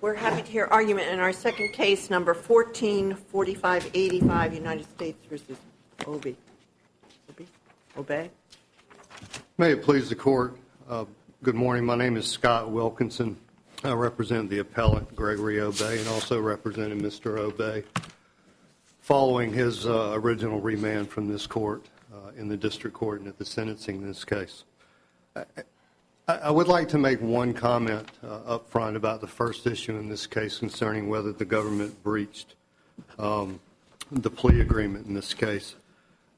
We're happy to hear argument in our second case, number 144585, United States versus Obey. May it please the court. Good morning. My name is Scott Wilkinson. I represent the appellant, Gregory Obey, and also represented Mr. Obey following his original remand from this court in the district court and at the sentencing in this case. I would like to make one comment up front about the first issue in this case concerning whether the government breached the plea agreement in this case.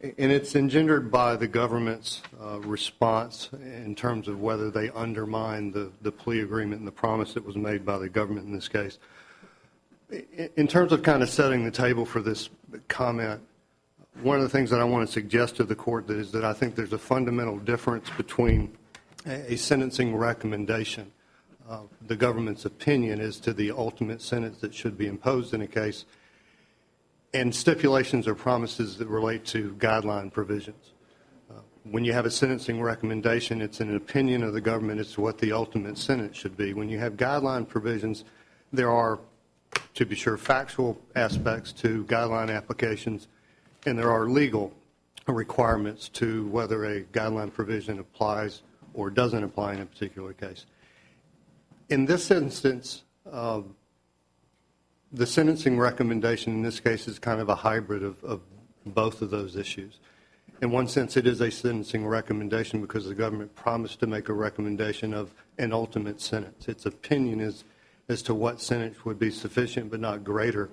And it's engendered by the government's response in terms of whether they undermine the plea agreement and the promise that was made by the government in this case. In terms of kind of setting the table for this comment, one of the things that I want to suggest to the court is that I think there's a fundamental difference between a sentencing recommendation, the government's opinion as to the ultimate sentence that should be imposed in a case, and stipulations or promises that relate to guideline provisions. When you have a sentencing recommendation, it's an opinion of the government as to what the ultimate sentence should be. When you have guideline provisions, there are, to be sure, factual aspects to guideline applications, and there are legal requirements to whether a guideline provision applies or doesn't apply in a particular case. In this instance, the sentencing recommendation in this case is kind of a hybrid of both of those issues. In one sense, it is a sentencing recommendation because the government promised to make a recommendation of an ultimate sentence. Its opinion is as to what sentence would be sufficient but not greater.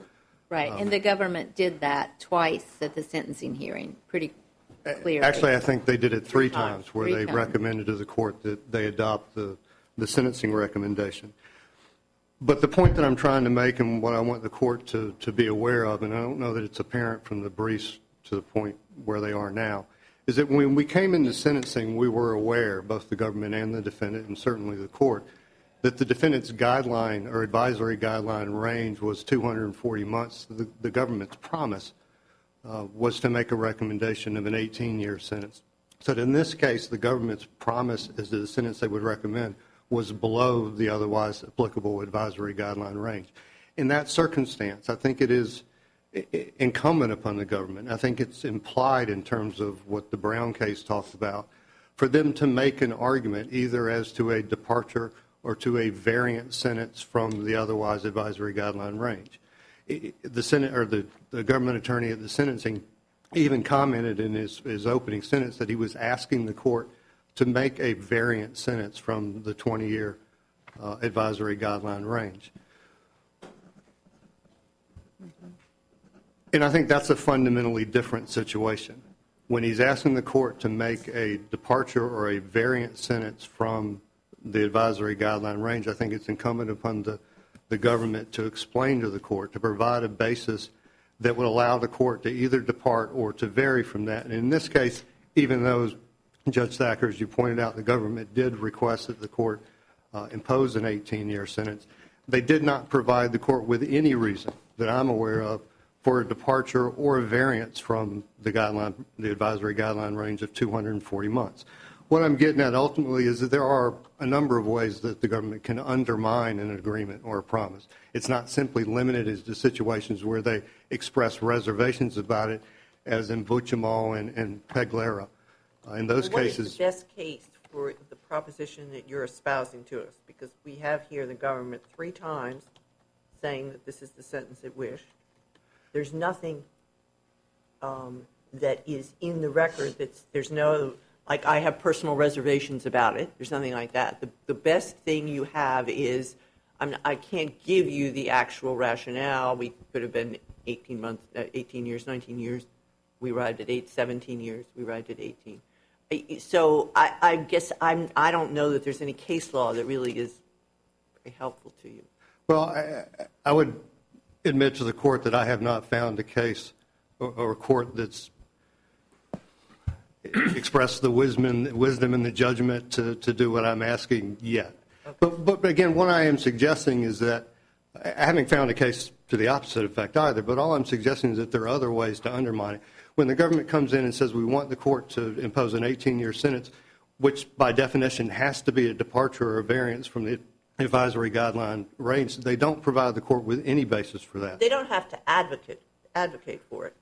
Right, and the government did that twice at the sentencing hearing, pretty clearly. Actually, I think they did it three times where they recommended to the court that they adopt the sentencing recommendation. But the point that I'm trying to make and what I want the court to be aware of, and I don't know that it's apparent from the briefs to the point where they are now, is that when we came into sentencing, we were aware, both the government and the defendant and certainly the court, that the defendant's guideline or advisory guideline range was 240 months. The government's promise was to make a recommendation of an 18-year sentence. So in this case, the government's promise as to the sentence they would recommend was below the otherwise applicable advisory guideline range. In that circumstance, I think it is incumbent upon the government, I think it's implied in terms of what the Brown case talks about, for them to make an argument either as to a departure or to a variant sentence from the otherwise advisory guideline range. The Senate or the government attorney at the sentencing even commented in his opening sentence that he was asking the court to make a variant sentence from the 20-year advisory guideline range. And I think that's a fundamentally different situation. When he's asking the court to make a departure or a variant sentence from the advisory guideline range, I think it's incumbent upon the government to explain to the court, to provide a basis that would allow the court to either depart or to vary from that. And in this case, even though, Judge Thacker, as you pointed out, the government did request that the court impose an 18-year sentence, they did not provide the court with any reason that I'm aware of for a departure or a variance from the advisory guideline range of 240 months. What I'm getting at ultimately is that there are a number of ways that the government can undermine an agreement or a promise. It's not simply limited as to situations where they express reservations about it, as in Buchamal and Peglera. In those cases, what is the best case for the proposition that you're espousing to us? Because we have here the government 3 times saying that this is the sentence it wished. There's nothing that is in the record there's no, like, I have personal reservations about it. There's nothing like that. The best thing you have is, I can't give you the actual rationale. We could have been 18 years, 19 years. We arrived at 17 years. We arrived at 18. So I guess I don't know that there's any case law that really is very helpful to you. Well, I would admit to the court that I have not found a case or a court that's expressed the wisdom and the judgment to do what I'm asking yet. Okay. But again, what I am suggesting is that I haven't found a case to the opposite effect either, but all I'm suggesting is that there are other ways to undermine it. When the government comes in and says we want the court to impose an 18-year sentence, which by definition has to be a departure or a variance from the advisory guideline range, they don't provide the court with any basis for that. They don't have to advocate for it.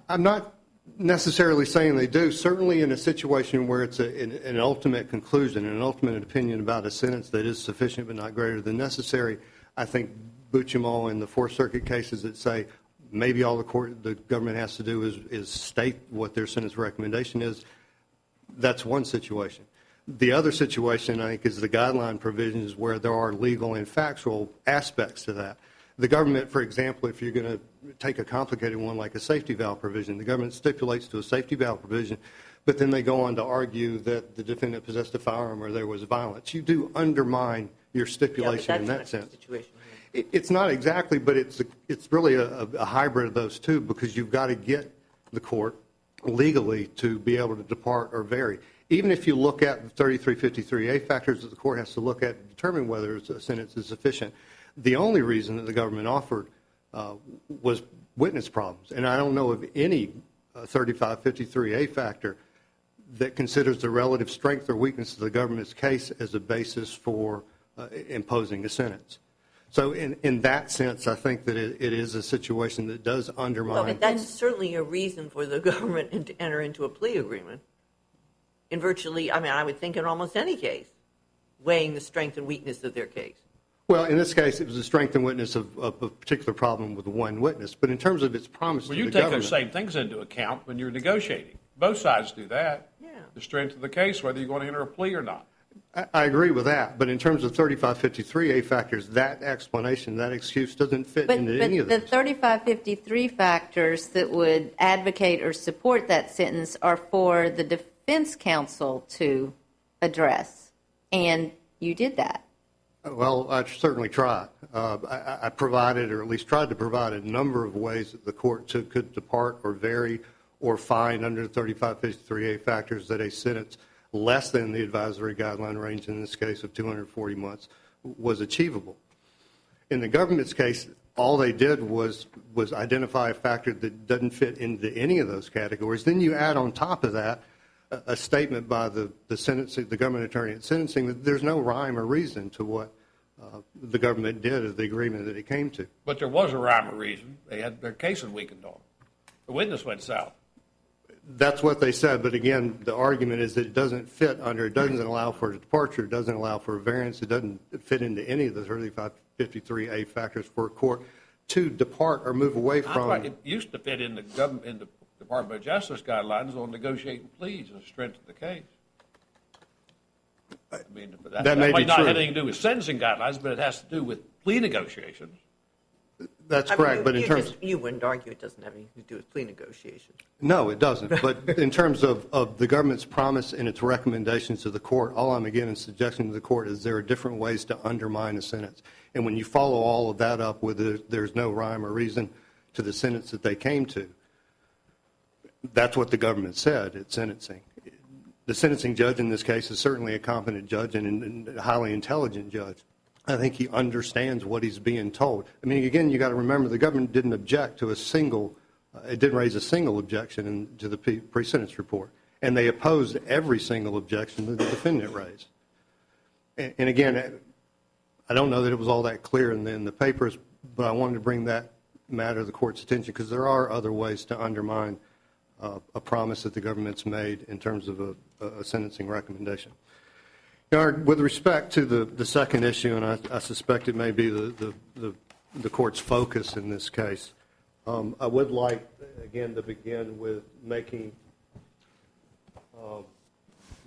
I'm not necessarily saying they do. Certainly in a situation where it's an ultimate conclusion, an ultimate opinion about a sentence that is sufficient but not greater than necessary, I think Buccimal and the Fourth Circuit cases that say maybe all the government has to do is state what their sentence recommendation is, that's one situation. The other situation, I think, is the guideline provisions where there are legal and factual aspects to that. The government, for example, if you're going to take a complicated one like a safety valve provision, the government stipulates to a safety valve provision, but then they go on to argue that the defendant possessed a firearm or there was violence. You do undermine your stipulation in that sense. It's not exactly, but it's really a hybrid of those two, because you've got to get the court legally to be able to depart or vary. Even if you look at the 3353A factors that the court has to look at to determine whether a sentence is sufficient, the only reason that the government offered was witness problems. And I don't know of any 3553A factor that considers the relative strength or weakness of the government's case as a basis for imposing a sentence. So in that sense, I think that it is a situation that does undermine. Well, but that's certainly a reason for the government to enter into a plea agreement. In virtually, I would think in almost any case, weighing the strength and weakness of their case. Well, in this case, it was the strength and weakness of a particular problem with one witness. But in terms of its promise to the government... Well, you take those same things into account when you're negotiating. Both sides do that. Yeah. The strength of the case, whether you're going to enter a plea or not. I agree with that. But in terms of 3553A factors, that explanation, that excuse doesn't fit into any of those. But the 3553 factors that would advocate or support that sentence are for the defense counsel to address. And you did that. Well, I certainly tried. I provided, or at least tried to provide, a number of ways that the court could depart or vary or find under the 3553A factors that a sentence less than the advisory guideline range, in this case of 240 months, was achievable. In the government's case, all they did was identify a factor that doesn't fit into any of those categories. Then you add on top of that a statement by the government attorney at sentencing that there's no rhyme or reason to what the government did of the agreement that it came to. But there was a rhyme or reason. They had their cases weakened on. The witness went south. That's what they said, but again, the argument is that it doesn't fit under, it doesn't allow for a departure, it doesn't allow for a variance, it doesn't fit into any of the 3553A factors for a court to depart or move away from. It used to fit in the government, in the Department of Justice guidelines on negotiating pleas and strength of the case. I mean, that might not have anything to do with sentencing guidelines, but it has to do with plea negotiations. That's correct, but in terms... You wouldn't argue it doesn't have anything to do with plea negotiations. No, it doesn't. But in terms of the government's promise and its recommendations to the court, all I'm again suggesting to the court is there are different ways to undermine a sentence. And when you follow all of that up with there's no rhyme or reason to the sentence that they came to, that's what the government said at sentencing. The sentencing judge in this case is certainly a competent judge and a highly intelligent judge. I think he understands what he's being told. I mean, again, you got to remember the government didn't object to it didn't raise a single objection to the pre-sentence report. And they opposed every single objection that the defendant raised. And again, I don't know that it was all that clear in the papers, but I wanted to bring that matter to the court's attention because there are other ways to undermine a promise that the government's made in terms of a sentencing recommendation. Now, with respect to the second issue, and I suspect it may be the court's focus in this case, I would like, again, to begin with making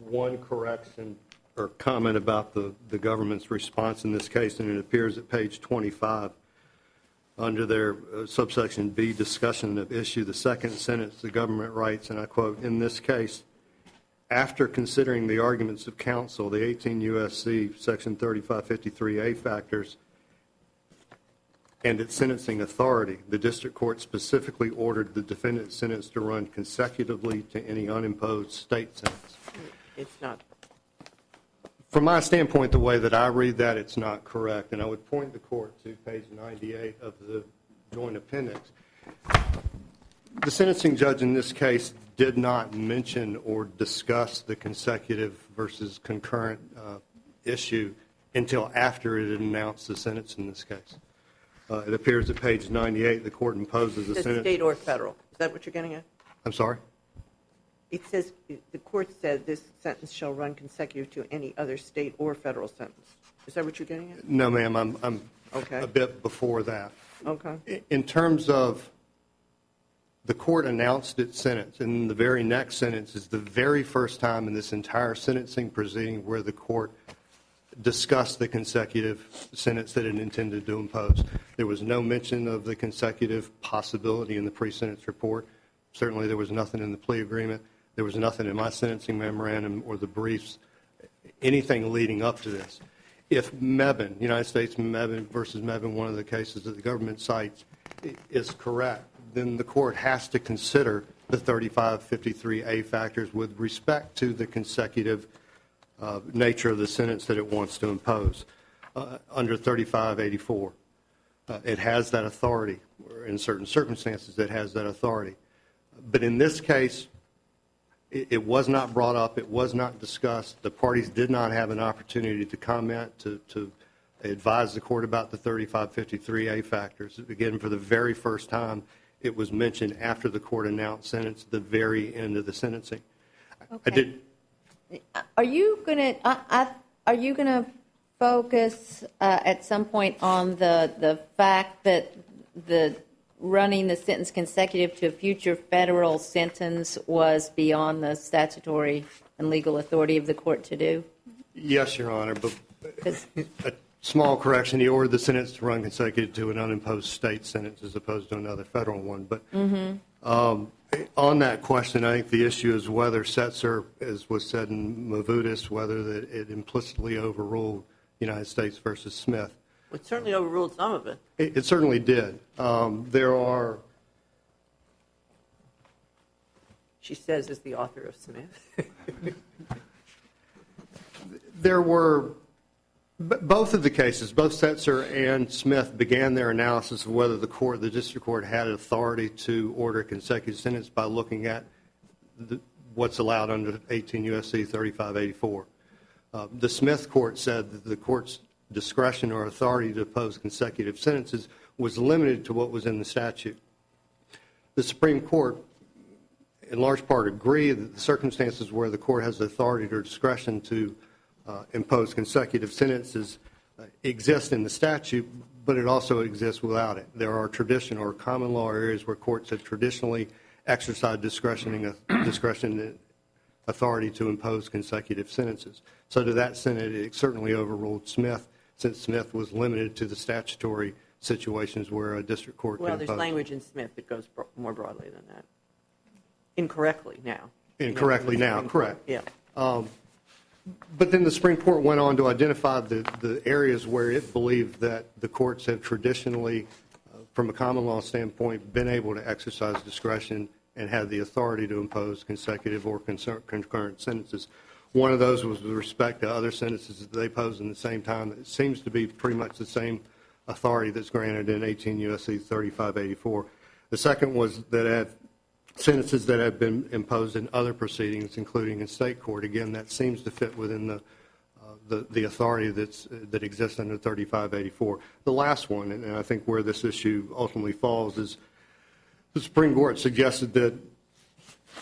one correction or comment about the government's response in this case, and it appears at page 25. Under their subsection B, discussion of issue, the second sentence, the government writes, and I quote, in this case, after considering the arguments of counsel, the 18 U.S.C. section 3553A factors, and its sentencing authority, the district court specifically ordered the defendant's sentence to run consecutively to any unimposed state sentence. It's not. From my standpoint, the way that I read that, it's not correct. And I would point the court to page 98 of the joint appendix. The sentencing judge in this case did not mention or discuss the consecutive versus concurrent issue until after it had announced the sentence in this case. It appears at page 98 the court imposes a It says sentence. state or federal. Is that what you're getting at? I'm sorry? It says, the court said this sentence shall run consecutive to any other state or federal sentence. Is that what you're getting at? No, ma'am, I'm Okay. a bit before that. Okay. In terms of the court announced its sentence, and the very next sentence is the very first time in this entire sentencing proceeding where the court discussed the consecutive sentence that it intended to impose. There was no mention of the consecutive possibility in the pre-sentence report. Certainly there was nothing in the plea agreement. There was nothing in my sentencing memorandum or the briefs, anything leading up to this. If Mebane, United States Mebane versus Mebane, one of the cases that the government cites, is correct, then the court has to consider the 3553A factors with respect to the consecutive nature of the sentence that it wants to impose. Under 3584, it has that authority. In certain circumstances, it has that authority. But in this case, it was not brought up. It was not discussed. The parties did not have an opportunity to comment, to advise the court about the 3553A factors. Again, for the very first time, it was mentioned after the court announced sentence at the very end of the sentencing. Okay. Are you gonna focus at some point on the fact that the running the sentence consecutive to a future federal sentence was beyond the statutory and legal authority of the court to do? Yes, Your Honor, but a small correction. He ordered the sentence to run consecutive to an unimposed state sentence as opposed to another federal one. But on that question, I think the issue is whether Setzer, as was said in Mavutis, whether that it implicitly overruled United States versus Smith. It certainly overruled some of it. It certainly did. There are. She says as the author of Smith. There were both of the cases, both Setzer and Smith began their analysis of whether the district court had authority to order a consecutive sentence by looking at what's allowed under 18 U.S.C. 3584. The Smith court said that the court's discretion or authority to impose consecutive sentences was limited to what was in the statute. The Supreme Court, in large part, agreed that the circumstances where the court has the authority or discretion to impose consecutive sentences exist in the statute, but it also exists without it. There are traditional or common law areas where courts have traditionally exercised discretion and authority to impose consecutive sentences. So to that extent, it certainly overruled Smith, since Smith was limited to the statutory situations where a district court can impose. Well, there's language in Smith that goes more broadly than that. Incorrectly now. Incorrectly now, correct. Yeah. But then the Supreme Court went on to identify the areas where it believed that the courts have traditionally, from a common law standpoint, been able to exercise discretion and had the authority to impose consecutive or concurrent sentences. One of those was with respect to other sentences that they pose in the same time. It seems to be pretty much the same authority that's granted in 18 U.S.C. 3584. The second was that sentences that have been imposed in other proceedings, including in state court. Again, that seems to fit within the authority that exists under 3584. The last one, and I think where this issue ultimately falls, is the Supreme Court suggested that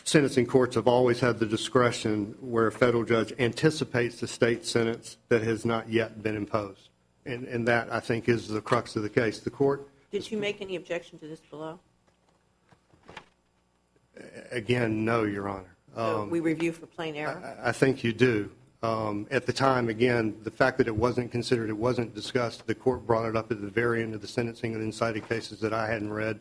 sentencing courts have always had the discretion where a federal judge anticipates the state sentence that has not yet been imposed. And that, I think, is the crux of the case. The court... Did you make any objection to this below? Again, no, Your Honor. So we review for plain error? I think you do. At the time, again, the fact that it wasn't considered, it wasn't discussed, the court brought it up at the very end of the sentencing and incited cases that I hadn't read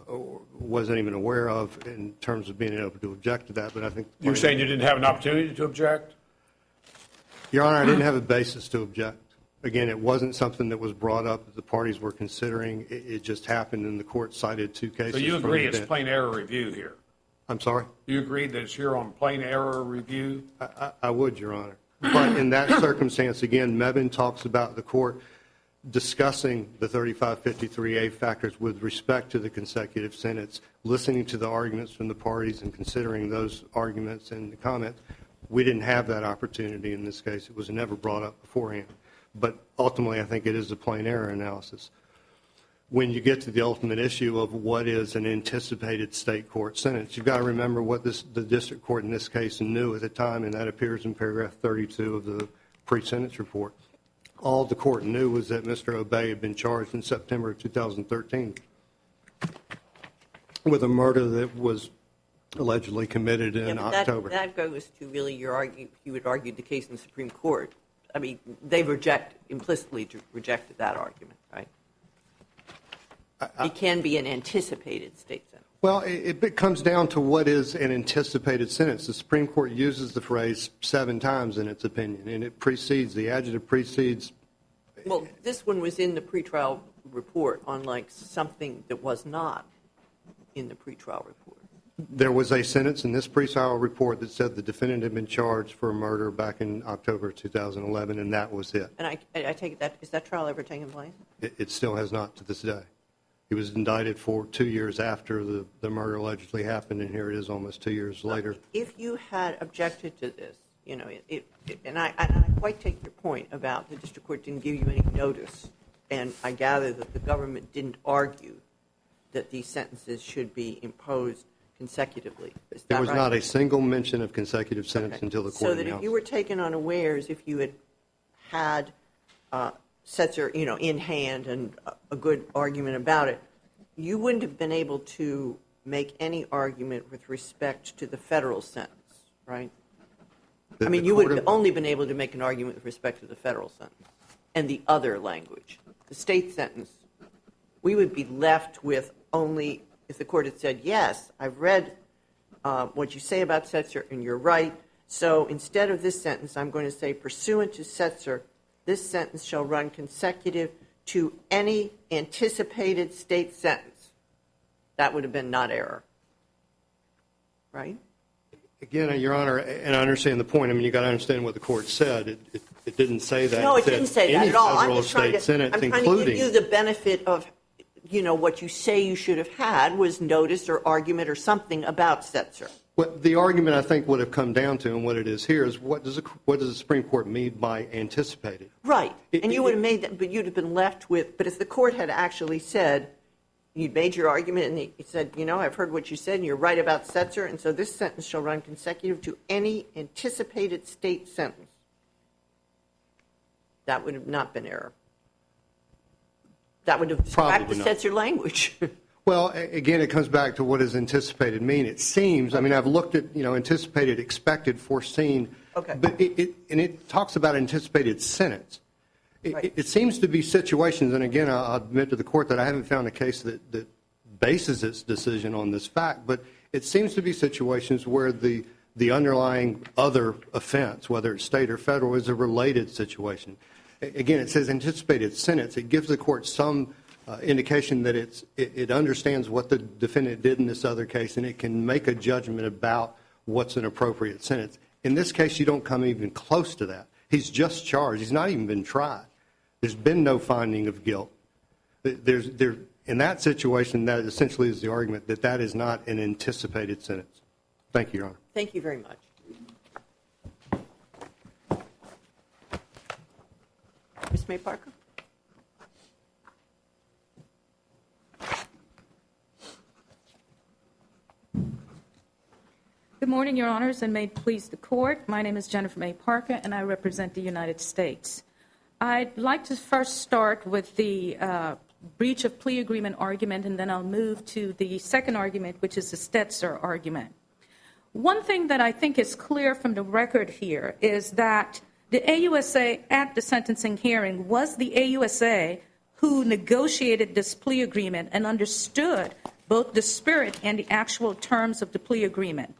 or wasn't even aware of in terms of being able to object to that. But I think You're saying you didn't have an opportunity to object? Your Honor, I didn't have a basis to object. Again, it wasn't something that was brought up that the parties were considering. It just happened, and the court cited two cases. So you from agree the it's bench. plain error review here? I'm sorry? You agree that it's here on plain error review? I would, Your Honor. But in that circumstance, again, Mebane talks about the court discussing the 3553A factors with respect to the consecutive sentence, listening to the arguments from the parties and considering those arguments and the comments. We didn't have that opportunity in this case. It was never brought up beforehand. But ultimately, I think it is a plain error analysis. When you get to the ultimate issue of what is an anticipated state court sentence, you've got to remember what the district court in this case knew at the time, and that appears in paragraph 32 of the pre-sentence report. All the court knew was that Mr. Obey had been charged in September of 2013 with a murder that was allegedly committed in October. That goes to really you would argue the case in the Supreme Court. I mean, they've implicitly rejected that argument, right? It can be an anticipated state sentence. Well, it comes down to what is an anticipated sentence. The Supreme Court uses the phrase 7 times in its opinion, and the adjective precedes. Well, this one was in the pretrial report, unlike something that was not in the pretrial report. There was a sentence in this pretrial report that said the defendant had been charged for a murder back in October 2011, and that was it. And I take it is that trial ever taken place? It still has not to this day. He was indicted for 2 years after the murder allegedly happened, and here it is almost 2 years later. If you had objected to this, and I quite take your point about the district court didn't give you any notice, and I gather that the government didn't argue that these sentences should be imposed consecutively. Is that There was right? not a single mention of consecutive sentence until the court So that announced. if you were taken unawares, if you had Setzer, in hand and a good argument about it, you wouldn't have been able to make any argument with respect to the federal sentence, right? You would have only been able to make an argument with respect to the federal sentence and the other language. The state sentence, we would be left with only if the court had said, yes, I've read what you say about Setzer, and you're right. So instead of this sentence, I'm going to say, pursuant to Setzer, this sentence shall run consecutive to any anticipated state sentence. That would have been not error, right? Again, Your Honor, and I understand the point. You've got to understand what the court said. It didn't say that. No, it didn't say that at all. I'm just trying to give you the benefit of, what you say you should have had was notice or argument or something about Setzer. Well, the argument I think would have come down to, and what it is here, is what does the Supreme Court mean by anticipated? Right, and you would have made that, but you'd have been left with, but if the court had actually said, you'd made your argument and he said, I've heard what you said and you're right about Setzer, and so this sentence shall run consecutive to any anticipated state sentence. That would have not been error. That would have described the Setzer language. Well, again, it comes back to what does anticipated mean. It seems, I've looked at, anticipated, expected, foreseen, Okay. But it talks about anticipated sentence. Right. It seems to be situations, and again, I'll admit to the court that I haven't found a case that bases its decision on this fact, but it seems to be situations where the underlying other offense, whether it's state or federal, is a related situation. Again, it says anticipated sentence. It gives the court some indication that it understands what the defendant did in this other case, and it can make a judgment about what's an appropriate sentence. In this case, you don't come even close to that. He's just charged. He's not even been tried. There's been no finding of guilt. In that situation, that essentially is the argument that is not an anticipated sentence. Thank you, Your Honor. Thank you very much. Ms. May Parker? Good morning, Your Honors, and may it please the Court. My name is Jennifer May Parker, and I represent the United States. I'd like to first start with the breach of plea agreement argument, and then I'll move to the second argument, which is the Setzer argument. One thing that I think is clear from the record here is that the AUSA at the sentencing hearing was the AUSA who negotiated this plea agreement and understood both the spirit and the actual terms of the plea agreement.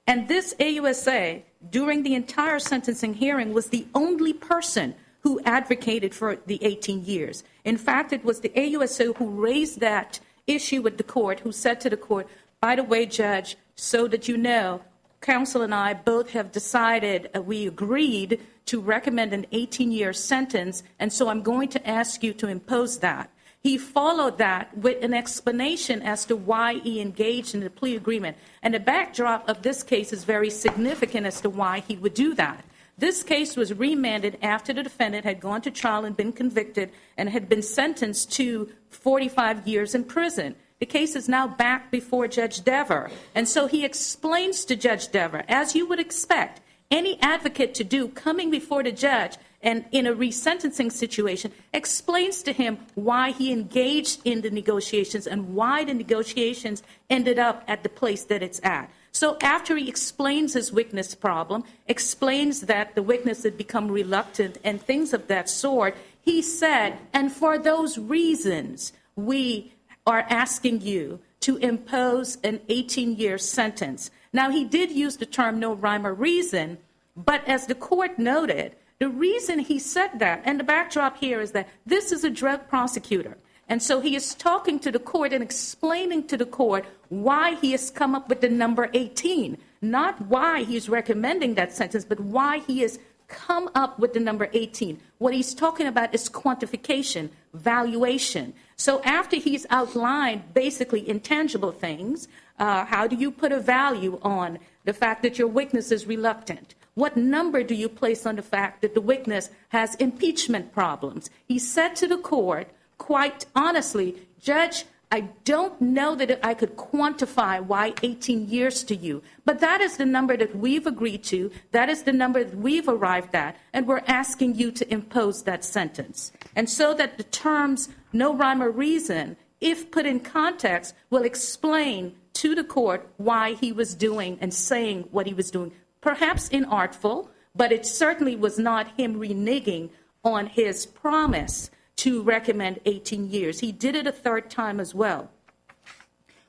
And this AUSA, during the entire sentencing hearing, was the only person who advocated for the 18 years. In fact, it was the AUSA who raised that issue with the court, who said to the court, by the way, Judge, so that you know, counsel and I both have decided, we agreed to recommend an 18-year sentence, and so I'm going to ask you to impose that. He followed that with an explanation as to why he engaged in the plea agreement. And the backdrop of this case is very significant as to why he would do that. This case was remanded after the defendant had gone to trial and been convicted and had been sentenced to 45 years in prison. The case is now back before Judge Dever. And so he explains to Judge Dever, as you would expect any advocate to do, coming before the judge and in a resentencing situation, explains to him why he engaged in the negotiations and why the negotiations ended up at the place that it's at. So after he explains his witness problem, explains that the witness had become reluctant and things of that sort, he said, and for those reasons, we are asking you to impose an 18-year sentence. Now, he did use the term no rhyme or reason, but as the court noted, the reason he said that, and the backdrop here is that this is a drug prosecutor. And so he is talking to the court and explaining to the court why he has come up with the number 18, not why he's recommending that sentence, but why he has come up with the number 18. What he's talking about is quantification, valuation. So after he's outlined basically intangible things, how do you put a value on the fact that your witness is reluctant? What number do you place on the fact that the witness has impeachment problems? He said to the court, quite honestly, Judge, I don't know that I could quantify why 18 years to you, but that is the number that we've agreed to, that is the number that we've arrived at, and we're asking you to impose that sentence. And so that the terms no rhyme or reason, if put in context, will explain to the court why he was doing and saying what he was doing. Perhaps inartful, but it certainly was not him reneging on his promise to recommend 18 years. He did it a third time as well.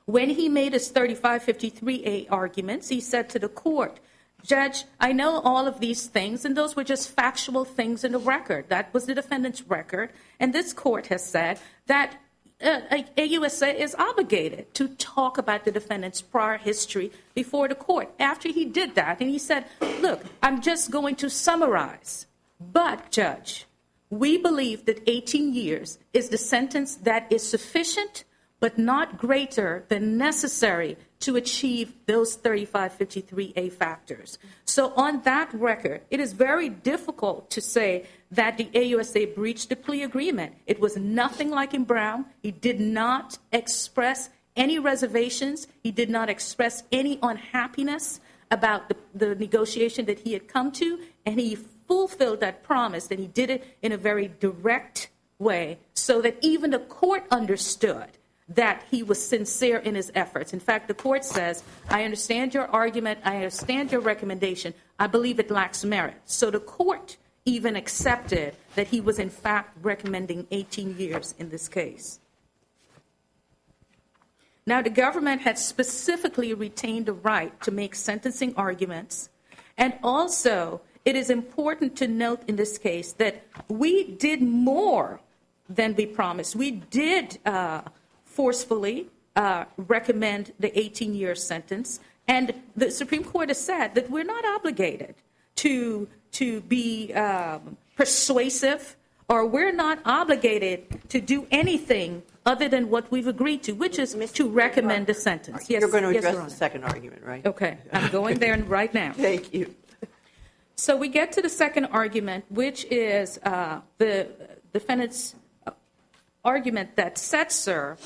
When he made his 3553A arguments, he said to the court, Judge, I know all of these things, and those were just factual things in the record. That was the defendant's record. And this court has said that AUSA is obligated to talk about the defendant's prior history before the court. After he did that, and he said, look, I'm just going to summarize. But, Judge, we believe that 18 years is the sentence that is sufficient but not greater than necessary to achieve those 3553A factors. So on that record, it is very difficult to say that the AUSA breached the plea agreement. It was nothing like in Brown. He did not express any reservations. He did not express any unhappiness about the negotiation that he had come to, and he fulfilled that promise, and he did it in a very direct way so that even the court understood that he was sincere in his efforts. In fact, the court says, I understand your argument, I understand your recommendation, I believe it lacks merit. So the court even accepted that he was in fact recommending 18 years in this case. Now, the government had specifically retained the right to make sentencing arguments, and also it is important to note in this case that we did more than we promised. We did forcefully recommend the 18-year sentence, and the Supreme Court has said that we're not obligated to be persuasive, or we're not obligated to do anything other than what we've agreed to, which is to recommend a sentence. Yes, you're going to address Your Honor. the second argument, right? Okay, I'm going there right now. Thank you. So we get to the second argument, which is the defendant's argument that Setzer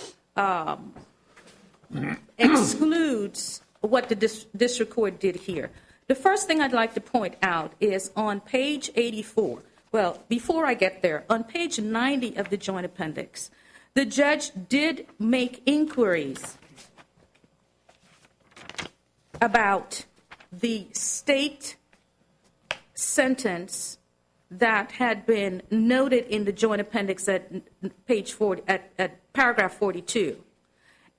excludes what the district court did here. The first thing I'd like to point out is on page 84. Well, before I get there, on page 90 of the joint appendix, the judge did make inquiries about the state sentence that had been noted in the joint appendix at page 40, at paragraph 42.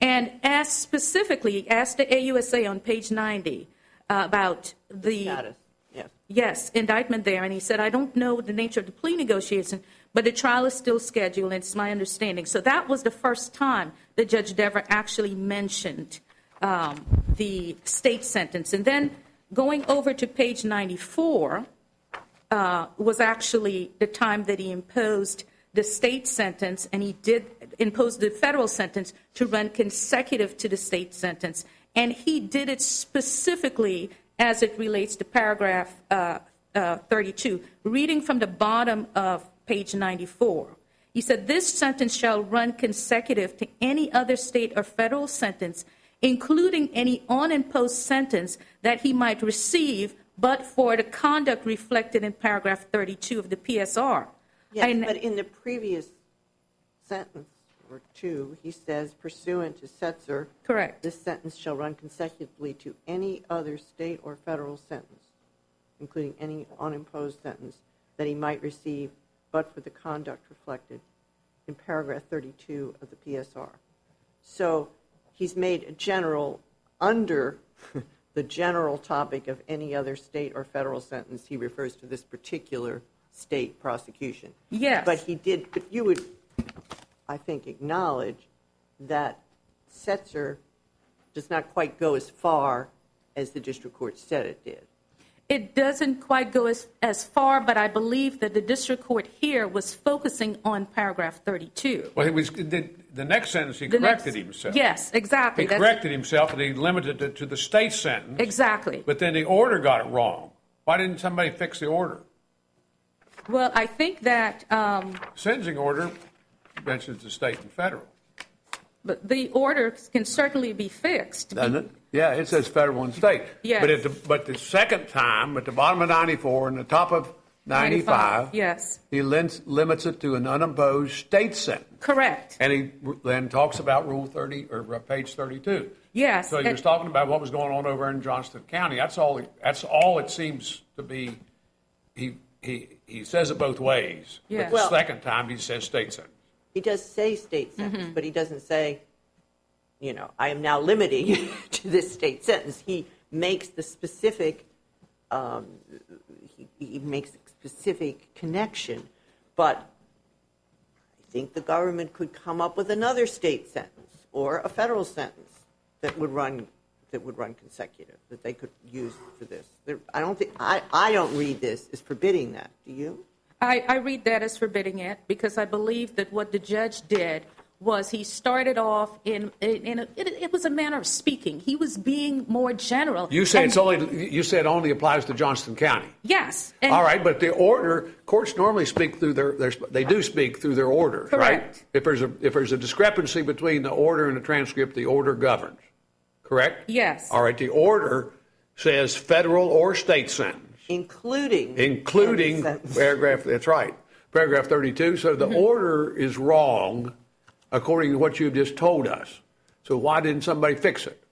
And asked specifically, asked the AUSA on page 90 about the Status, yes. Yes, indictment there, and he said, I don't know the nature of the plea negotiation, but the trial is still scheduled, and it's my understanding. So that was the first time that Judge Dever actually mentioned the state sentence. And then going over to page 94 was actually the time that he imposed the state sentence, and he did impose the federal sentence to run consecutive to the state sentence. And he did it specifically as it relates to paragraph 32, reading from the bottom of page 94. He said, this sentence shall run consecutive to any other state or federal sentence, including any unimposed sentence that he might receive, but for the conduct reflected in paragraph 32 of the PSR. Yes, but in the previous sentence, or two, he says, pursuant to Setzer, Correct. this sentence shall run consecutively to any other state or federal sentence, including any unimposed sentence that he might receive, but for the conduct reflected in paragraph 32 of the PSR. So he's made a general, under the general topic of any other state or federal sentence, he refers to this particular state prosecution. Yes. But you would, I think, acknowledge that Setzer does not quite go as far as the district court said it did. It doesn't quite go as far, but I believe that the district court here was focusing on paragraph 32. Well, the next sentence, he corrected himself. Yes, exactly. He corrected himself, and he limited it to the state sentence. Exactly. But then the order got it wrong. Why didn't somebody fix the order? Well, I think that Sentencing order mentions the state and federal. but the order can certainly be fixed. Doesn't it? Yeah, it says federal and state. Yes. But the second time, at the bottom of 94 and the top of 95, Yes, he limits it to an unimposed state sentence. correct. And he then talks about Rule 30 or page 32. Yes. So he was talking about what was going on over in Johnston County. That's all it seems to be. He says it both ways. Yeah. But the Well- second time he says state sentence. He does say state sentence, but he doesn't say, I am now limiting to this state sentence. He makes the specific, he makes a specific connection, but I think the government could come up with another state sentence or a federal sentence that would run consecutive, that they could use for this. I don't read this as forbidding that. Do you? I read that as forbidding it because I believe that what the judge did was he started off it was a manner of speaking. He was being more general. You say And- it only applies to Johnston County. Yes. And All right, but the order, courts normally speak through they do speak through their orders, Correct. right? If there's a discrepancy between the order and the transcript, the order governs. Correct? Yes. All right, the order says federal or state sentence. Including Including sentence. paragraph, that's right, paragraph 32. So the order is wrong according to what you've just told us. So why didn't somebody fix it?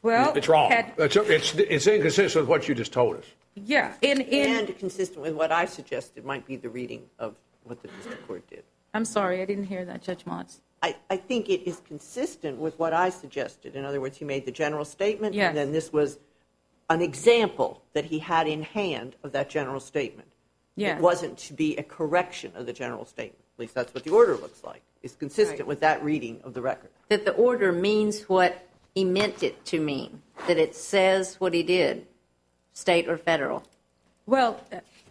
Well, It's wrong. had- It's inconsistent with what you just told us. yeah. And consistent with what I suggested might be the reading of what the district court did. I'm sorry, I didn't hear that, Judge Motz. I think it is consistent with what I suggested. In other words, he made the general statement, Yes. and then this was an example that he had in hand of that general statement. Yes. It wasn't to be a correction of the general statement. At least that's what the order looks like. It's consistent Right. with that reading of the record. That the order means what he meant it to mean, that it says what he did, state or federal. Well,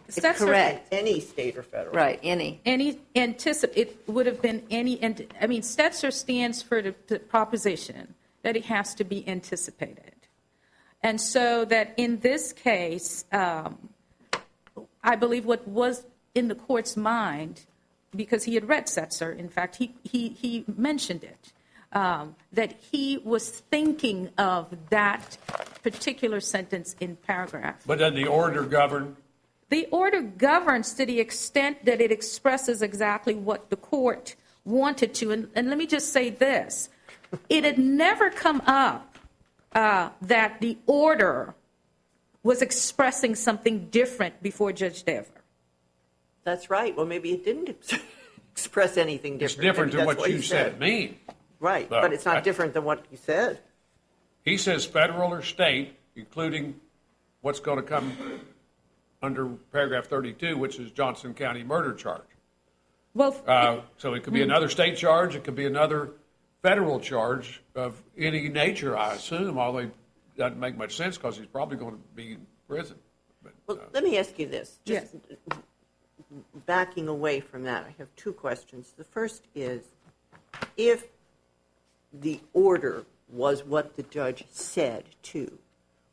It's Setzer- correct. Any state or federal. Right, any. It would have been Setzer stands for the proposition that it has to be anticipated. And so that in this case, I believe what was in the court's mind, because he had read Setzer, in fact, he mentioned it, that he was thinking of that particular sentence in paragraph. But does the order govern? The order governs to the extent that it expresses exactly what the court wanted to. And let me just say this. It had never come up that the order was expressing something different before Judge Dever. That's right. Well, maybe it didn't express anything It's different. different Maybe than that's what you he said mean. Right, Well, but it's not different than what you said. He says federal or state, including what's going to come under paragraph 32, which is Johnson County murder charge. Well, So it could be another state charge, it could be another federal charge of any nature, I assume, although it doesn't make much sense because he's probably going to be in prison. But, Well, let me ask you this. Just Yes. backing away from that, I have two questions. The first is, if the order was what the judge said too,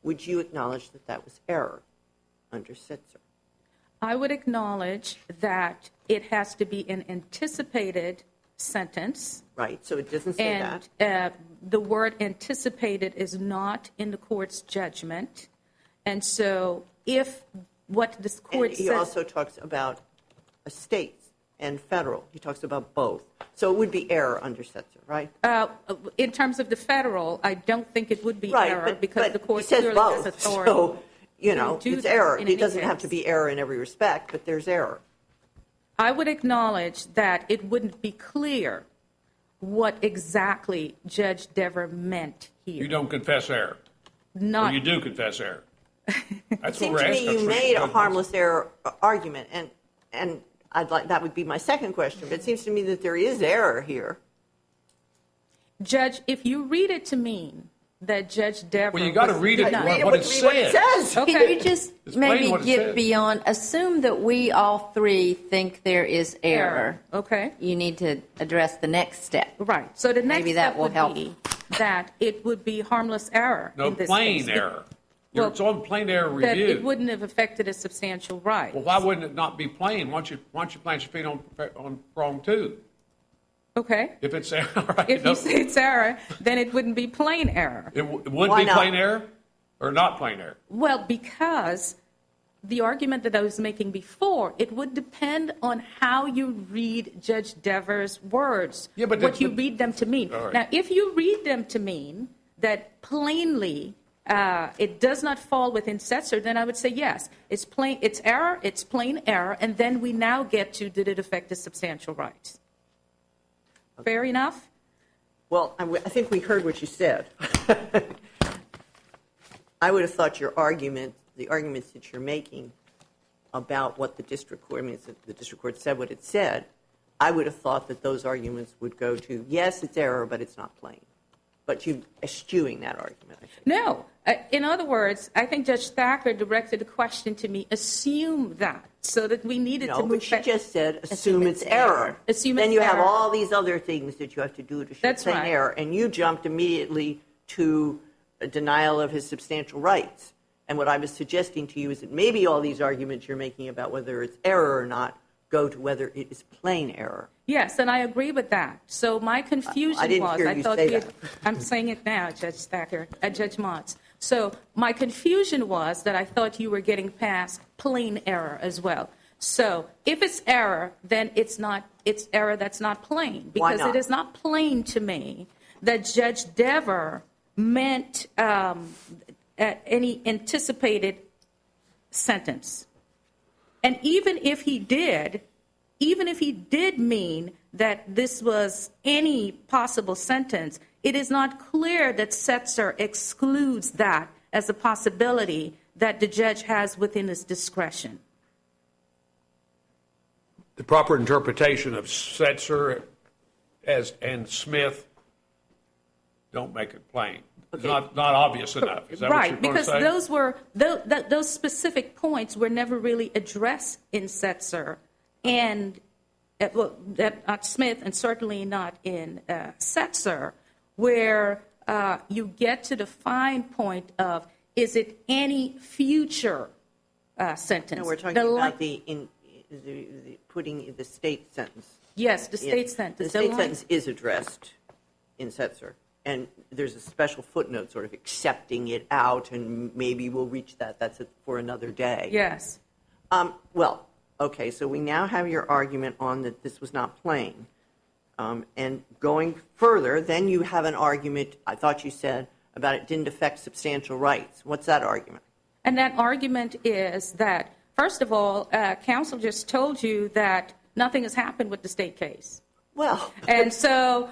would you acknowledge that that was error under Sitzer? I would acknowledge that it has to be an anticipated sentence. Right, so it doesn't say that. And the word anticipated is not in the court's judgment. And so if what this court And he says... also talks about states and federal. He talks about both. So it would be error under Sitzer, right? in terms of the federal, I don't think it would be Right, error because the court he says clearly has both. authority. So, you know, to do it's that error. in It any doesn't have case. to be error in every respect, but there's error. I would acknowledge that it wouldn't be clear what exactly Judge Dever meant here. You don't confess error. Or Not you do confess error. That's what It we're seems to asking. me you for. made a harmless error argument, and I'd like, that would be my second question, but it seems to me that there is error here. Judge, if you read it to mean that Judge Dever... Well, you got to read it No. what it Read what it says. says. Okay. Can you just It's plain maybe what it get says. beyond, assume that we all three think there is error. Okay. You need to address the next step. Right. So the next Maybe that step will would help. be that it would be harmless error No, in this plain case. error. Well, It's on plain error That review. it wouldn't have affected a substantial right. Well, why wouldn't it not be plain? Why don't you plant your feet on prong two? Okay. If it's error, right? If you say it's error, then it wouldn't be plain error. It would Why be not? plain error or not plain error? Well, because the argument that I was making before, it would depend on how you read Judge Dever's words, Yeah, but what you but- read them to mean. All right. Now, if you read them to mean that plainly it does not fall within Setzer, then I would say yes, it's plain, it's error, it's plain error, and then we now get to did it affect the substantial rights? Fair enough? Well, I think we heard what you said. I would have thought your argument, the arguments that you're making about what the district court, I mean, the district court said what it said, I would have thought that those arguments would go to, yes, it's error, but it's not plain. But you're eschewing that argument, I think. No. In other words, I think Judge Thacker directed the question to me, assume that, so that we needed to No, move but she back. just said, assume it's error. Assume Then it's you have error. all these other things that you have to do to show That's plain right. error, and you jumped immediately to a denial of his substantial rights. And what I was suggesting to you is that maybe all these arguments you're making about whether it's error or not go to whether it is plain error. Yes, and I agree with that. So my confusion I didn't was, hear I you thought say you that. I'm saying it now, Judge Thacker, Judge Motz. So my confusion was that I thought you were getting past plain error as well. So if it's error, then it's error that's not plain. Why Because not? it is not plain to me that Judge Dever meant any anticipated sentence. And even if he did mean that this was any possible sentence, it is not clear that Setzer excludes that as a possibility that the judge has within his discretion. The proper interpretation of Setzer and Smith don't make it plain. It's not obvious enough. Is that what you're Right, going to because say? those were those specific points were never really addressed in Setzer, and not Smith, and certainly not in Setzer, where you get to the fine point of is it any future sentence? No, we're talking The about li- the putting the state sentence. yes, the Yeah. state sentence. The state line- sentence is addressed in Setzer, and there's a special footnote sort of accepting it out, and maybe we'll reach that. That's for another day. Yes. Well, okay, so we now have your argument on that this was not plain. And going further, then you have an argument, I thought you said, about it didn't affect substantial rights. What's that argument? And that argument is that, first of all, counsel just told you that nothing has happened with the state case. Well, And so,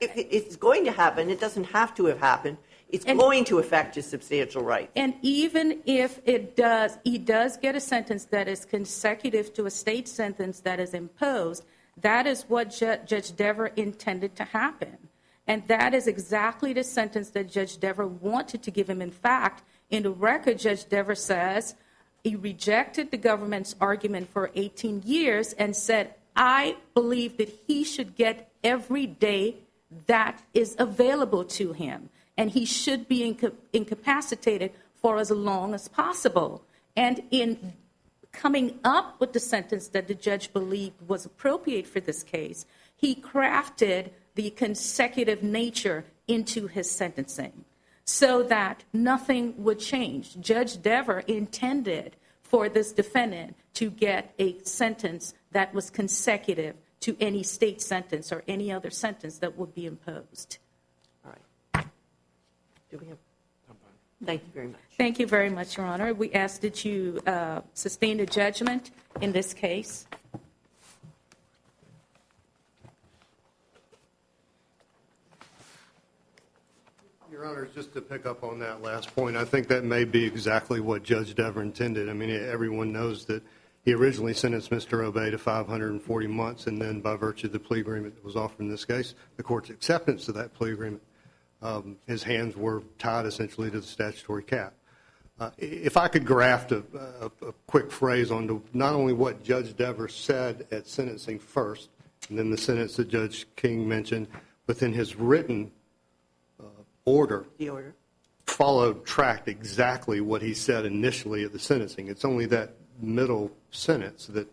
it's going to happen. It doesn't have to have happened. It's And- going to affect his substantial rights. and even if it does, he does get a sentence that is consecutive to a state sentence that is imposed. That is what Judge Dever intended to happen. And that is exactly the sentence that Judge Dever wanted to give him. In fact, in the record, Judge Dever says he rejected the government's argument for 18 years and said, I believe that he should get every day that is available to him. and he should be incapacitated for as long as possible. And in coming up with the sentence that the judge believed was appropriate for this case, he crafted the consecutive nature into his sentencing so that nothing would change. Judge Dever intended for this defendant to get a sentence that was consecutive to any state sentence or any other sentence that would be imposed. All right. Do we have? Thank you very much. Thank you very much, Your Honor. We ask that you sustain the judgment in this case. Your Honor, just to pick up on that last point, I think that may be exactly what Judge Dever intended. I mean, everyone knows that he originally sentenced Mr. Obey to 540 months, and then by virtue of the plea agreement that was offered in this case, the court's acceptance of that plea agreement, his hands were tied essentially to the statutory cap. If I could graft a quick phrase onto not only what Judge Dever said at sentencing first, and then the sentence that Judge King mentioned, but then his written order, The order. tracked exactly what he said initially at the sentencing. It's only that middle sentence that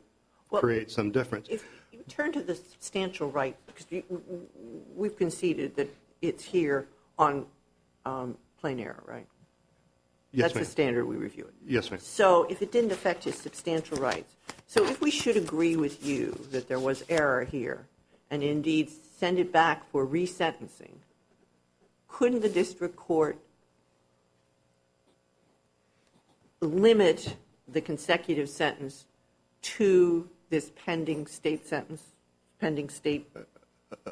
creates some difference. If you turn to the substantial right, because we've conceded that it's here on plain error, right? Yes, That's ma'am. the standard we review it. Yes, ma'am. So if it didn't affect his substantial rights, so if we should agree with you that there was error here and indeed send it back for resentencing, couldn't the district court limit the consecutive sentence to this pending state sentence, pending state?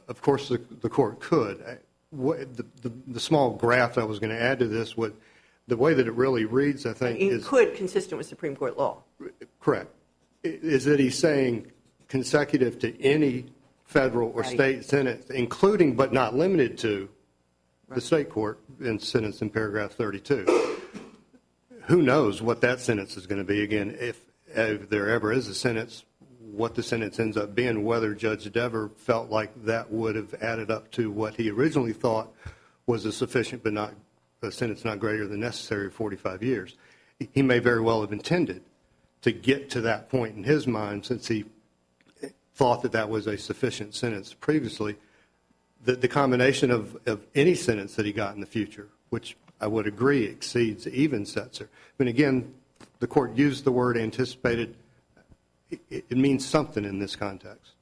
Of course, the court could. The small graft I was going to add to this, the way that it really reads, I think, You is could, consistent with Supreme Court law. correct. Is that he's saying consecutive to any federal or Right. state sentence, including but not limited to the state court in sentence in paragraph 32. Who knows what that sentence is going to be? Again, if there ever is a sentence, what the sentence ends up being, whether Judge Dever felt like that would have added up to what he originally thought was a sufficient but not a sentence not greater than necessary 45 years. He may very well have intended to get to that point in his mind, since he thought that that was a sufficient sentence previously. The combination of any sentence that he got in the future, which I would agree exceeds even Setzer. I mean, again, the court used the word anticipated. It means something in this context.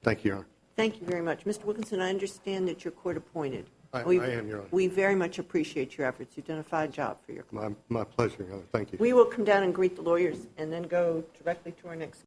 Thank you, Your Honor. Thank you very much. Mr. Wilkinson, I understand that you're court appointed. I am, Your Honor. We very much appreciate your efforts. You've done a fine job for your client. My pleasure, Your Honor. Thank you. We will come down and greet the lawyers and then go directly to our next